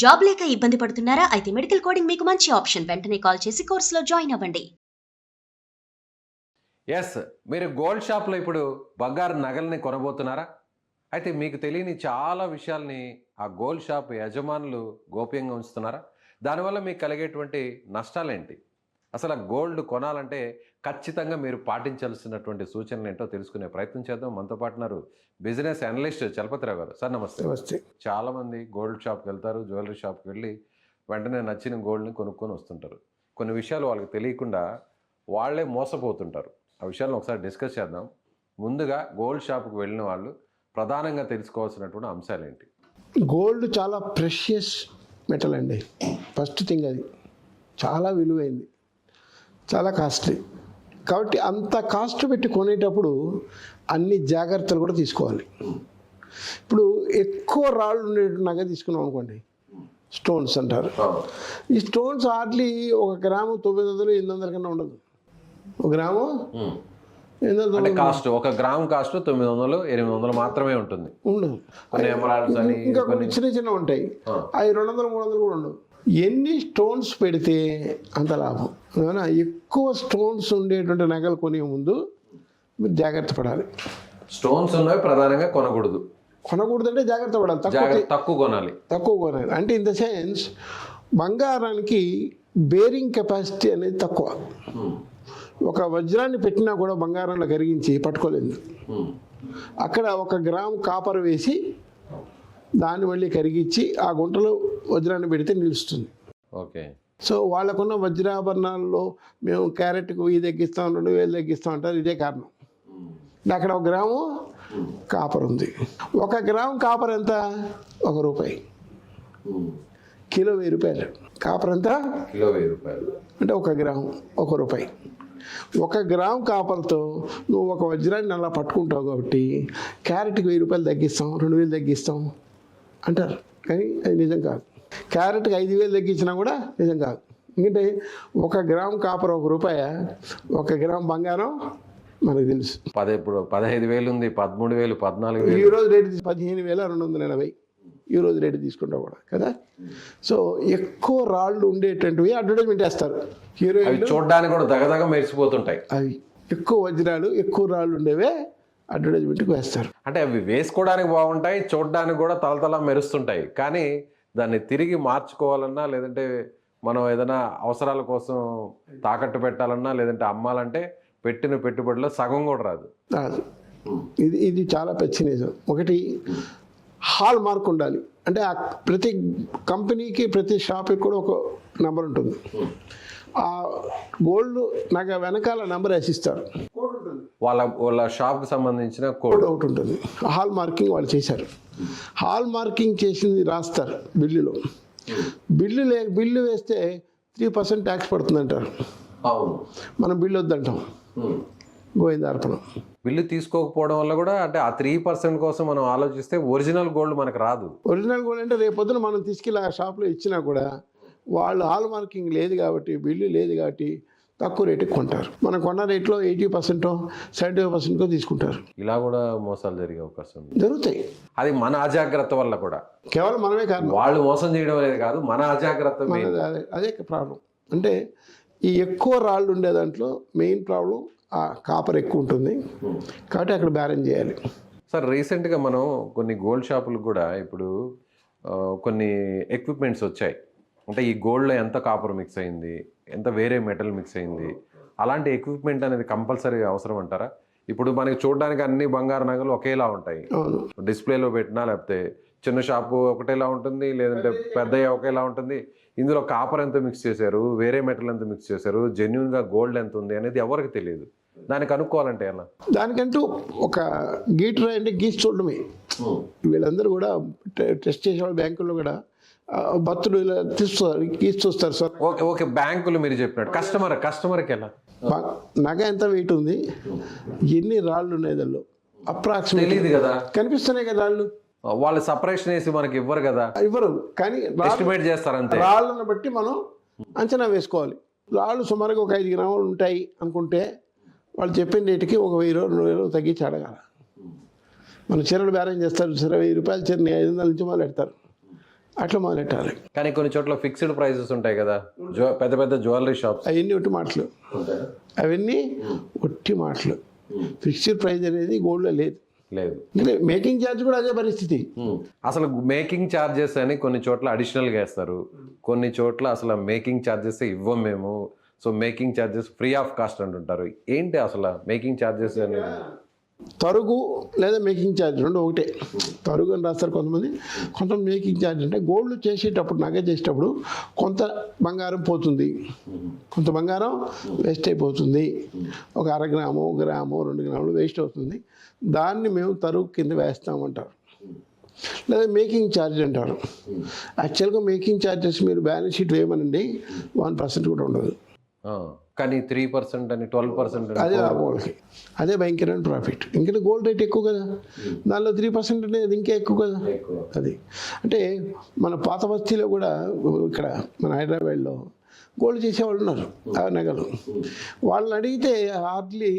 Job లేక ఇబ్బంది పడుతున్నారా? అయితే మెడికల్ కోడింగ్ మీకు మంచి ఆప్షన్. వెంటనే కాల్ చేసి కోర్సులో జాయిన్ అవ్వండి. ఎస్, మీరు గోల్డ్ షాప్లో ఇప్పుడు బంగారు నగల్ని కొనబోతున్నారా? అయితే మీకు తెలియని చాలా విషయాల్ని ఆ గోల్డ్ షాప్ యజమానులు గోప్యంగా ఉంచుతున్నారా? దానివల్ల మీకు కలిగేటువంటి నష్టాలేంటి? అసలు ఆ గోల్డ్ కొనాలంటే ఖచ్చితంగా మీరు పాటించాల్సినటువంటి సూచనలు ఏంటో తెలుసుకునే ప్రయత్నం చేద్దాం. మనతో పాటున్నారు బిజినెస్ అనలిస్ట్ చలపతిరావు గారు. సార్ నమస్తే. నమస్తే. చాలామంది గోల్డ్ షాప్కి వెళ్తారు, జ్యువెలరీ షాప్కి వెళ్ళి వెంటనే నచ్చిన గోల్డ్ని కొనుక్కొని వస్తుంటారు. కొన్ని విషయాలు వాళ్ళకి తెలియకుండా వాళ్ళే మోసపోతుంటారు. ఆ విషయాలను ఒకసారి డిస్కస్ చేద్దాం. ముందుగా గోల్డ్ షాప్కి వెళ్ళిన వాళ్ళు ప్రధానంగా తెలుసుకోవాల్సినటువంటి అంశాలు ఏంటి? గోల్డ్ చాలా ప్రెషియస్ మెటల్ అండి. ఫస్ట్ థింగ్ అది చాలా విలువైంది, చాలా కాస్ట్లీ. కాబట్టి అంత కాస్ట్ పెట్టి కొనేటప్పుడు అన్ని జాగ్రత్తలు కూడా తీసుకోవాలి. ఇప్పుడు ఎక్కువ రాళ్ళు ఉండే నగ తీసుకున్నాం అనుకోండి, స్టోన్స్ అంటారు. ఈ స్టోన్స్ హార్డ్లీ 1 గ్రాము 900 800 కన్నా ఉండదు. 1 గ్రాము 800 కాస్ట్, 1 గ్రామ్ కాస్ట్ 900 800 మాత్రమే ఉంటుంది. ఉండదు. కొన్ని ఎమరాల్డ్స్ అని ఇంకా కొన్ని చిన్న చిన్న ఉంటాయి, అవి 200 300 కూడా ఉండవు. ఎన్ని స్టోన్స్ పెడితే అంత లాభం. ఏమైనా ఎక్కువ స్టోన్స్ ఉండేటువంటి నగలు కొనే ముందు మీరు జాగ్రత్త పడాలి. స్టోన్స్ ఉన్నవి ప్రధానంగా కొనకూడదు. కొనకూడదంటే జాగ్రత్త పడాలి, తక్కువ కొనాలి. అంటే ఇన్ ద సెన్స్ బంగారానికి బేరింగ్ కెపాసిటీ అనేది తక్కువ. ఒక వజ్రాన్ని పెట్టినా కూడా బంగారంలో కరిగించి పట్టుకోలేదు. అక్కడ 1 గ్రామ్ కాపర్ వేసి దాన్ని మళ్ళీ కరిగించి ఆ గుంటలో వజ్రాన్ని పెడితే నిలుస్తుంది. ఓకే. సో వాళ్ళకున్న వజ్రాభరణాల్లో మేము క్యారెట్కు 1000 తగ్గిస్తాం, 2000 తగ్గిస్తాం అంటారు. ఇదే కారణం. అక్కడ 1 గ్రాము కాపర్ ఉంది. 1 గ్రామ్ కాపర్ ఎంత? 1 రూపాయి. కిలో 1000 రూపాయలు. కాపర్ ఎంత? కిలో 1000 రూపాయలు. అంటే 1 గ్రాము 1 రూపాయి. 1 గ్రామ్ కాపర్తో నువ్వు ఒక వజ్రాన్ని అలా పట్టుకుంటావు కాబట్టి క్యారెట్కి 1000 రూపాయలు తగ్గిస్తాం, 2000 తగ్గిస్తాం అంటారు. కానీ అది నిజం కాదు. క్యారెట్కి 5000 తగ్గించినా కూడా నిజం కాదు. ఎందుకంటే 1 గ్రామ్ కాపర్ 1 రూపాయ, 1 గ్రామ్ బంగారం మనకు తెలుసు. ఇప్పుడు 15,000 ఉంది, 13,000, 14,000. ఈరోజు రేటు 15,280 ఈరోజు రేటు తీసుకుంటావు కూడా కదా. సో ఎక్కువ రాళ్ళు ఉండేటువంటివి అడ్వర్టైజ్మెంట్ వేస్తారు. హీరోయిన్ చూడడానికి కూడా దగదగ మెరిసిపోతుంటాయి. అవి ఎక్కువ వజ్రాలు ఎక్కువ రాళ్ళు ఉండేవే అడ్వర్టైజ్మెంట్కి వేస్తారు. అంటే అవి వేసుకోవడానికి బాగుంటాయి, చూడడానికి కూడా తలతల మెరుస్తుంటాయి. కానీ దాన్ని తిరిగి మార్చుకోవాలన్నా, లేదంటే మనం ఏదైనా అవసరాల కోసం తాకట్టు పెట్టాలన్నా, లేదంటే అమ్మాలంటే పెట్టిన పెట్టుబడిలో సగం కూడా రాదు. ఇది చాలా పెద్ద నిజం. ఒకటి హాల్ మార్క్ ఉండాలి. అంటే ప్రతి కంపెనీకి ప్రతి షాప్కి కూడా ఒక నెంబర్ ఉంటుంది. ఆ గోల్డ్ నగ వెనకాల నెంబర్ వేసిస్తారు. వాళ్ళ షాప్కి సంబంధించిన కోడ్ ఒకటి ఉంటుంది. హాల్ మార్కింగ్ వాళ్ళు చేశారు. హాల్ మార్కింగ్ చేసింది రాస్తారు బిల్లులో. బిల్లు వేస్తే 3% ట్యాక్స్ పడుతుంది అంటారు. మనం బిల్లు వద్దంటాం. గోవిందార్పణం. బిల్లు తీసుకోకపోవడం వల్ల కూడా, అంటే ఆ 3% కోసం మనం ఆలోచిస్తే ఒరిజినల్ గోల్డ్ మనకు రాదు. ఒరిజినల్ గోల్డ్ అంటే రేపొద్దున మనం తీసుకెళ్ళి ఆ షాప్లో ఇచ్చినా కూడా వాళ్ళు హాల్ మార్కింగ్ లేదు కాబట్టి, బిల్లు లేదు కాబట్టి తక్కువ రేటుకి కొంటారు. మనం కొన్న రేట్లో 80% 70% తీసుకుంటారు. ఇలా కూడా మోసాలు జరిగే అవకాశం జరుగుతాయి. అది మన అజాగ్రత్త వల్ల కూడా. కేవలం మనమే కాదు, వాళ్ళు మోసం చేయడం అనేది కాదు, మన అజాగ్రత్త. అదే ప్రాబ్లం. అంటే ఈ ఎక్కువ రాళ్ళు ఉండే దాంట్లో మెయిన్ ప్రాబ్లం ఆ కాపర్ ఎక్కువ ఉంటుంది కాబట్టి అక్కడ బ్యాలెన్స్ చేయాలి. సార్, రీసెంట్గా మనం కొన్ని గోల్డ్ షాపులకు కూడా ఇప్పుడు కొన్ని ఎక్విప్మెంట్స్ వచ్చాయి. అంటే ఈ గోల్డ్లో ఎంత కాపర్ మిక్స్ అయింది, ఎంత వేరే మెటల్ మిక్స్ అయింది, అలాంటి ఎక్విప్మెంట్ అనేది కంపల్సరీ అవసరం అంటారా? ఇప్పుడు మనకి చూడడానికి అన్ని బంగారు నగలు ఒకేలా ఉంటాయి. డిస్ప్లేలో పెట్టినా, లేకపోతే చిన్న షాపు ఒకటేలా ఉంటుంది, లేదంటే పెద్దయ్య ఒకేలా ఉంటుంది. ఇందులో కాపర్ ఎంత మిక్స్ చేశారు, వేరే మెటల్ ఎంత మిక్స్ చేశారు, జెన్యున్గా గోల్డ్ ఎంత ఉంది అనేది ఎవరికి తెలియదు. దానికి కనుక్కోవాలంటే ఎలా? దానికంటూ ఒక గీటర్ అంటే గీసి చూడడమే. వీళ్ళందరూ కూడా టెస్ట్ చేసేవాళ్ళు బ్యాంకుల్లో కూడా భక్తులు ఇలా తీస్తారు, గీసి చూస్తారు. సార్ ఓకే, బ్యాంకులు మీరు చెప్పినట్టు కస్టమర్కి ఎలా? నగ ఎంత వెయిట్ ఉంది, ఎన్ని రాళ్ళు ఉన్నాయి దానిలో అప్రాక్సిమేట్ తెలియదు కదా. కనిపిస్తున్నాయి కదా రాళ్ళు. వాళ్ళు సపరేషన్ వేసి మనకి ఇవ్వరు కదా. ఇవ్వరు, కానీ ఎస్టిమేట్ చేస్తారు అంతే. రాళ్ళను బట్టి మనం అంచనా వేసుకోవాలి. రాళ్ళు సుమారుగా ఒక 5 గ్రాములు ఉంటాయి అనుకుంటే వాళ్ళు చెప్పిన రేటుకి ఒక 1000 2000 తగ్గించి అడగాలి. మన చీరలు బేరం చేస్తారు. 1000 రూపాయల చీరని 500 నుంచి మొదలు పెడతారు. అట్లా మొదలెట్టాలి. కానీ కొన్ని చోట్ల ఫిక్స్డ్ ప్రైసెస్ ఉంటాయి కదా, పెద్ద పెద్ద జ్యువెలరీ షాప్స్. అవన్నీ ఒట్టి మాటలు, అవన్నీ ఒట్టి మాటలు. ఫిక్స్డ్ ప్రైస్ అనేది గోల్డ్లో లేదు. మేకింగ్ ఛార్జ్ కూడా అదే పరిస్థితి. అసలు మేకింగ్ ఛార్జెస్ అని కొన్ని చోట్ల అడిషనల్గా వేస్తారు, కొన్ని చోట్ల అసలు మేకింగ్ ఛార్జెస్ ఇవ్వం మేము, so making charges free of cost అంటుంటారు. ఏంటి అసలు మేకింగ్ ఛార్జెస్ అనేది? తరుగు లేదా మేకింగ్ ఛార్జ్ రెండు ఒకటే. తరుగు అని రాస్తారు కొంతమంది, కొంతమంది మేకింగ్ ఛార్జ్. అంటే గోల్డ్ చేసేటప్పుడు, నగ చేసేటప్పుడు కొంత బంగారం పోతుంది, కొంత బంగారం వేస్ట్ అయిపోతుంది. ఒక 1/2 గ్రాము, 1 గ్రాము, 2 గ్రాములు వేస్ట్ అవుతుంది. దాన్ని మేము తరుగు కింద వేస్తామంటారు, లేదా మేకింగ్ ఛార్జ్ అంటారు. యాక్చువల్గా మేకింగ్ ఛార్జెస్ మీరు బ్యాలెన్స్ షీట్ వేయమనండి 1% కూడా ఉండదు. కానీ 3% అని 12% అదే వాళ్ళకి అదే భయంకరమైన ప్రాఫిట్. ఎందుకంటే గోల్డ్ రేట్ ఎక్కువ కదా, దానిలో 3% అనేది ఇంకా ఎక్కువ కదా. అది అంటే మన పాత బస్తీలో కూడా, ఇక్కడ మన హైదరాబాద్లో గోల్డ్ చేసేవాళ్ళు ఉన్నారు, ఆ నగలు. వాళ్ళని అడిగితే హార్డ్లీ,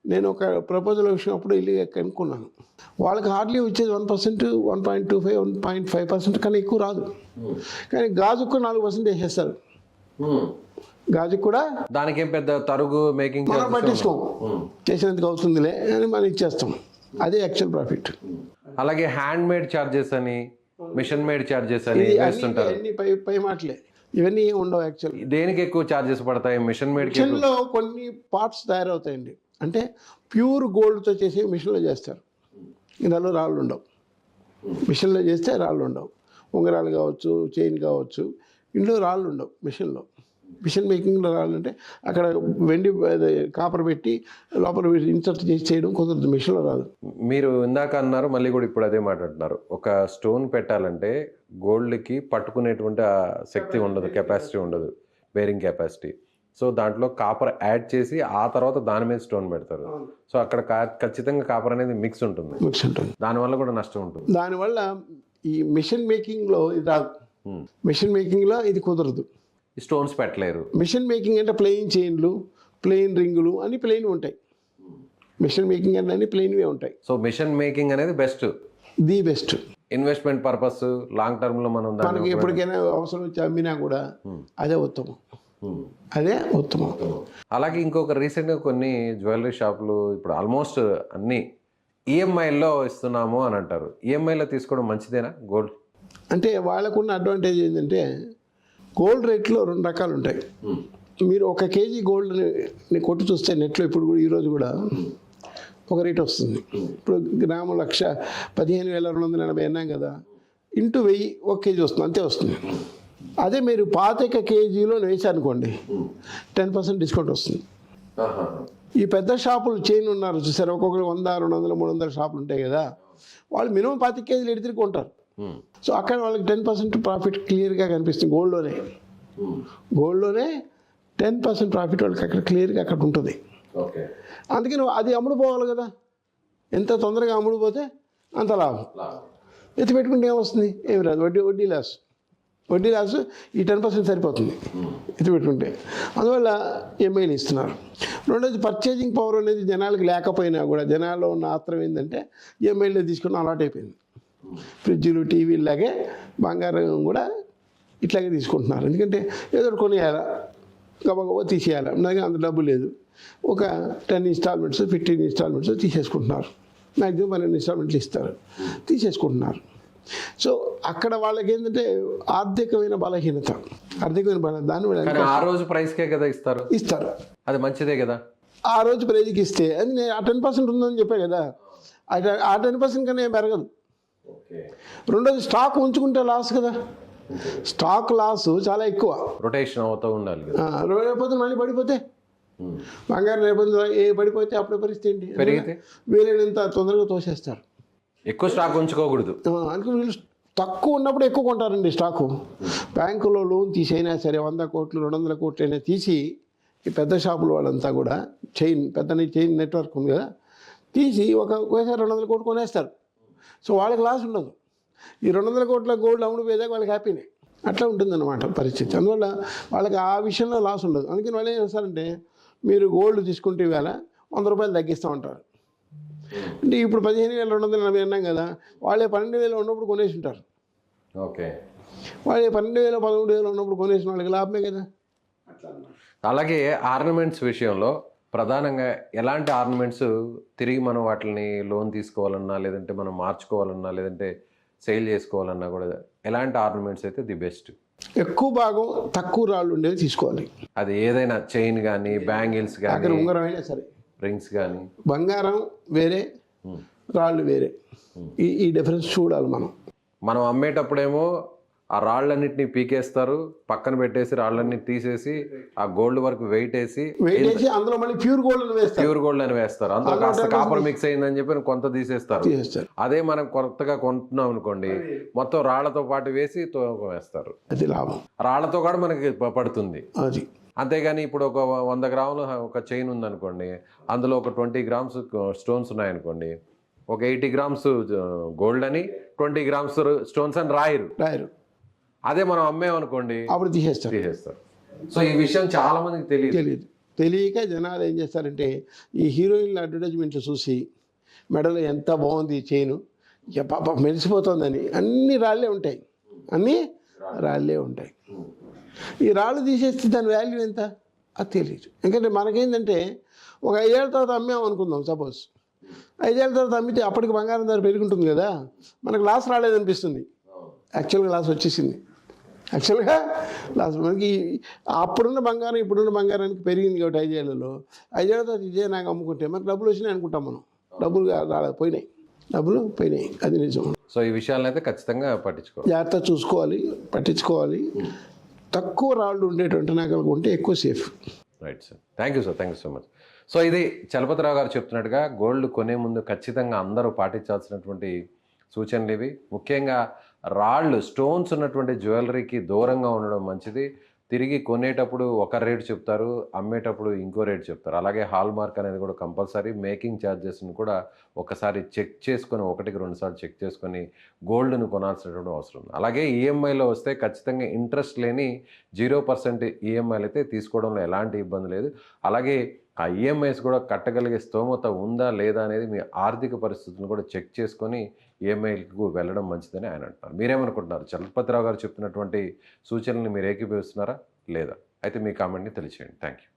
నేను ఒక ప్రపోజల్ వచ్చినప్పుడు వెళ్ళి కనుక్కున్నాను, వాళ్ళకి హార్డ్లీ వచ్చేది 1%, 1.25, 1.5% కన్నా ఎక్కువ రాదు. కానీ గాజుకు 4% వేసేస్తారు. గాజు కూడా దానికి ఏం పెద్ద తరుగు మేకింగ్ మనం పట్టించుకోం, చేసినందుకు అవుతుందిలే అని మనం ఇచ్చేస్తాం. అదే యాక్చువల్ ప్రాఫిట్. అలాగే హ్యాండ్ మేడ్ ఛార్జెస్ అని, మిషన్ మేడ్ ఛార్జెస్ అని వేస్తుంటారు. అన్ని పై మాటలే, ఇవన్నీ ఉండవు. యాక్చువల్ దేనికి ఎక్కువ ఛార్జెస్ పడతాయి? మిషన్ మేడ్ మిషన్లో కొన్ని పార్ట్స్ తయారవుతాయండి, అంటే ప్యూర్ గోల్డ్తో చేసి మిషన్లో చేస్తారు. ఇందులో రాళ్ళు ఉండవు, మిషన్లో చేస్తే రాళ్ళు ఉండవు. ఉంగరాలు కావచ్చు, చైన్ కావచ్చు, ఇందులో రాళ్ళు ఉండవు మిషన్లో. మిషన్ మేకింగ్లో రాళ్ళు అంటే అక్కడ వెండి కాపర్ పెట్టి లోపల ఇన్సర్ట్ చేసి చేయడం కుదరదు, మిషన్లో రాదు. మీరు ఇందాక అన్నారు, మళ్ళీ కూడా ఇప్పుడు అదే మాట్లాడుతున్నారు. ఒక స్టోన్ పెట్టాలంటే గోల్డ్కి పట్టుకునేటువంటి ఆ శక్తి ఉండదు, కెపాసిటీ ఉండదు, బేరింగ్ కెపాసిటీ. సో దాంట్లో కాపర్ యాడ్ చేసి ఆ తర్వాత దాని మీద స్టోన్ పెడతారు. సో అక్కడ ఖచ్చితంగా కాపర్ అనేది మిక్స్ ఉంటుంది, దానివల్ల కూడా నష్టం ఉంటుంది. దానివల్ల ఈ మిషన్ మేకింగ్లో ఇది రాదు, మిషన్ మేకింగ్లో ఇది కుదరదు. స్టోన్స్ పెట్టలేరు. మిషన్ మేకింగ్ అంటే ప్లెయిన్ చైన్లు, ప్లెయిన్ రింగులు అన్ని ప్లెయిన్ ఉంటాయి. మిషన్ మేకింగ్ అంటే అన్ని ప్లెయిన్వే ఉంటాయి. సో మిషన్ మేకింగ్ అనేది best, the best. Investment purpose long term లో మనకి ఎప్పటికైనా అవసరం వచ్చి అమ్మినా కూడా అదే ఉత్తమం, అదే ఉత్తమం. అలాగే ఇంకొక రీసెంట్గా కొన్ని జ్యువెలరీ షాపులు ఇప్పుడు ఆల్మోస్ట్ అన్ని ఈఎంఐలో ఇస్తున్నాము అని అంటారు. ఈఎంఐలో తీసుకోవడం మంచిదేనా గోల్డ్? అంటే వాళ్ళకున్న అడ్వాంటేజ్ ఏంటంటే గోల్డ్ రేట్లో 2 రకాలు ఉంటాయి. మీరు 1 కేజీ గోల్డ్ని కొట్టు చూస్తే నెట్లో ఇప్పుడు కూడా ఈరోజు కూడా ఒక రేట్ వస్తుంది. ఇప్పుడు గ్రాము 1,15,280 అన్నాం కదా, ఇంటూ 1000 1 కేజీ వస్తుంది, అంతే వస్తుంది. అదే మీరు 25 కేజీలో వేసారనుకోండి 10% డిస్కౌంట్ వస్తుంది. ఈ పెద్ద షాపులు చైన్ ఉన్నారు చూసారు, ఒక్కొక్కరు 100, 200, 300 షాపులు ఉంటాయి కదా, వాళ్ళు మినిమం 25 కేజీలు ఎడితికి కొంటారు. సో అక్కడ వాళ్ళకి 10% ప్రాఫిట్ క్లియర్గా కనిపిస్తుంది. గోల్డ్లోనే 10% ప్రాఫిట్ వాళ్ళకి అక్కడ క్లియర్గా అక్కడ ఉంటుంది. అందుకని అది అమ్ముడుపోవాలి కదా, ఎంత తొందరగా అమ్ముడుపోతే అంత లాభం. ఎత్తి పెట్టుకుంటే ఏమొస్తుంది? ఏమి రాదు, వడ్డీ లాస్ ఈ 10% సరిపోతుంది ఎత్తి పెట్టుకుంటే. అందువల్ల ఈఎంఐలు ఇస్తున్నారు. రెండోది పర్చేజింగ్ పవర్ అనేది జనాలకి లేకపోయినా కూడా, జనాల్లో ఉన్న ఆత్రం ఏంటంటే ఈఎంఐలో తీసుకున్న అలవాటు అయిపోయింది. ఫ్రిడ్జ్లు, టీవీలు లాగే బంగారం కూడా ఇట్లాగే తీసుకుంటున్నారు. ఎందుకంటే ఏదో కొనియాలా, గబగబా తీసేయాలి, నాకు అంత డబ్బు లేదు, ఒక 10 ఇన్స్టాల్మెంట్స్ 15 ఇన్స్టాల్మెంట్స్ తీసేసుకుంటున్నారు. మ్యాక్సిమం 12 ఇన్స్టాల్మెంట్లు ఇస్తారు, తీసేసుకుంటున్నారు. సో అక్కడ వాళ్ళకి ఏంటంటే ఆర్థికమైన బలహీనత, దాన్ని ఆ రోజు ప్రైస్కే కదా ఇస్తారు, అది మంచిదే కదా. ఆ రోజు ప్రైజ్కి ఇస్తే అది నేను ఆ 10% ఉందని చెప్పే కదా, ఆ 10% కన్నా ఏం పెరగదు. రెండోది స్టాక్ ఉంచుకుంటే లాస్ కదా, స్టాక్ లాస్ చాలా ఎక్కువ, రొటేషన్ అవుతూ ఉండాలి. రేపొద్దు మళ్ళీ పడిపోతే బంగారం రేపొద్దు పడిపోతే అప్పుడే పరిస్థితి ఏంటి? పెరిగితే వీలైనంత తొందరగా తోసేస్తారు. ఎక్కువ స్టాక్ ఉంచుకోకూడదు. అందుకే వీళ్ళు తక్కువ ఉన్నప్పుడు ఎక్కువ కొంటారండి స్టాకు. బ్యాంకులో లోన్ తీసైనా సరే 100 కోట్లు 200 కోట్లు అయినా తీసి, ఈ పెద్ద షాపుల వాళ్ళంతా కూడా పెద్ద చైన్ నెట్వర్క్ ఉంది కదా, తీసి ఒకసారి 200 కోట్లు కొనేస్తారు. సో వాళ్ళకి లాస్ ఉండదు. ఈ 200 కోట్ల గోల్డ్ అమ్ముడు పోయేదాకా వాళ్ళకి హ్యాపీనే. అట్లా ఉంటుందన్నమాట పరిస్థితి. అందువల్ల వాళ్ళకి ఆ విషయంలో లాస్ ఉండదు. అందుకని వాళ్ళు ఏం చేస్తారంటే, మీరు గోల్డ్ తీసుకుంటే ఇవాళ 100 రూపాయలు తగ్గిస్తూ ఉంటారు. అంటే ఇప్పుడు 15,280 అన్నాం కదా, వాళ్ళే 12,000 ఉన్నప్పుడు కొనేసి ఉంటారు. ఓకే. వాళ్ళు 12,000 13,000 ఉన్నప్పుడు కొనేసిన వాళ్ళకి లాభమే కదా. అలాగే ఆర్నమెంట్స్ విషయంలో ప్రధానంగా ఎలాంటి ఆర్నమెంట్స్ తిరిగి మనం వాటిని లోన్ తీసుకోవాలన్నా, లేదంటే మనం మార్చుకోవాలన్నా, లేదంటే సేల్ చేసుకోవాలన్నా కూడా ఎలాంటి ఆర్నమెంట్స్ అయితే ది బెస్ట్? ఎక్కువ భాగం తక్కువ రాళ్ళు ఉండేవి తీసుకోవాలి. అది ఏదైనా చైన్ కానీ, బ్యాంగిల్స్ అక్కడ కానీ, ఉంగరం అయినా సరే, రింగ్స్ కానీ. బంగారం వేరే, రాళ్ళు వేరే. ఈ డిఫరెన్స్ చూడాలి మనం. మనం అమ్మేటప్పుడేమో ఆ రాళ్ళన్నిటిని పీకేస్తారు, పక్కన పెట్టేసి రాళ్ళన్ని తీసేసి ఆ గోల్డ్ వరకు వెయిట్ వేసి అందులో మళ్ళీ ప్యూర్ గోల్డ్ వేస్తారు. ప్యూర్ గోల్డ్ అని వేస్తారు. అందులో కాస్త కాపర్ మిక్స్ అయిందని చెప్పి కొంత తీసేస్తారు. అదే మనం కొత్తగా కొంటున్నాం అనుకోండి, మొత్తం రాళ్లతో పాటు వేసి తూకం వేస్తారు. అది లాభం. రాళ్లతో కూడా మనకి పడుతుంది అది. అంతేగాని ఇప్పుడు ఒక 100 గ్రాములు ఒక చైన్ ఉందనుకోండి, అందులో ఒక 20 గ్రామ్స్ స్టోన్స్ ఉన్నాయనుకోండి, ఒక 80 గ్రామ్స్ గోల్డ్ అని 20 గ్రామ్స్ స్టోన్స్ అని రాయరు. అదే మనం అమ్మేమనుకోండి అప్పుడు తీసేస్తారు. సో ఈ విషయం చాలా మందికి తెలియక జనాలు ఏం చేస్తారంటే ఈ హీరోయిన్ల అడ్వర్టైజ్మెంట్లు చూసి మెడలో ఎంత బాగుంది చైను, పాప మెరిసిపోతుందని అన్ని రాళ్ళే ఉంటాయి. ఈ రాళ్ళు తీసేస్తే దాని వాల్యూ ఎంత అది తెలియదు. ఎందుకంటే మనకేంటంటే ఒక 5 ఏళ్ళ తర్వాత అమ్మామనుకుందాం, సపోజ్ 5 ఏళ్ళ తర్వాత అమ్మితే అప్పటికి బంగారం ధర పెరుగుంటుంది కదా, మనకు లాస్ రాలేదనిపిస్తుంది. యాక్చువల్గా లాస్ వచ్చేసింది. మనకి అప్పుడున్న బంగారం ఇప్పుడున్న బంగారానికి పెరిగింది కాబట్టి 5 ఏళ్లలో. 5 ఏళ్ళ తర్వాత ఇదే నాకు అమ్ముకుంటే మనకు డబ్బులు వచ్చినాయి అనుకుంటాం మనం. డబ్బులు పోయినాయి. అది నిజం. సో ఈ విషయాలను అయితే ఖచ్చితంగా జాగ్రత్త చూసుకోవాలి, పట్టించుకోవాలి. తక్కువ రాళ్ళు ఉండేటువంటి నగలు ఉంటే ఎక్కువ safe. Right sir, thank you so much. So ఇది చలపతిరావు గారు చెప్తున్నట్టుగా గోల్డ్ కొనే ముందు ఖచ్చితంగా అందరూ పాటించాల్సినటువంటి సూచనలు ఇవి. ముఖ్యంగా రాళ్ళు, స్టోన్స్ ఉన్నటువంటి జ్యువెలరీకి దూరంగా ఉండడం మంచిది. తిరిగి కొనేటప్పుడు ఒక రేటు చెప్తారు, అమ్మేటప్పుడు ఇంకో రేటు చెప్తారు. అలాగే హాల్ మార్క్ అనేది కూడా కంపల్సరీ. మేకింగ్ ఛార్జెస్ని కూడా ఒకసారి చెక్ చేసుకొని, 1కి 2 సార్లు చెక్ చేసుకొని గోల్డ్ను కొనాల్సినటువంటి అవసరం ఉంది. అలాగే ఈఎంఐలో వస్తే ఖచ్చితంగా ఇంట్రెస్ట్ లేని 0% ఈఎంఐలు అయితే తీసుకోవడంలో ఎలాంటి ఇబ్బంది లేదు. అలాగే ఆ ఈఎంఐస్ కూడా కట్టగలిగే స్తోమత ఉందా లేదా అనేది మీ ఆర్థిక పరిస్థితులను కూడా చెక్ చేసుకొని ఈఎంఐలకు వెళ్ళడం మంచిదని ఆయన అంటున్నారు. మీరేమనుకుంటున్నారు? చలపతిరావు గారు చెప్తున్నటువంటి సూచనల్ని మీరు ఏకీభవిస్తున్నారా లేదా? అయితే మీ కామెంట్ని తెలియచేయండి. Thank you.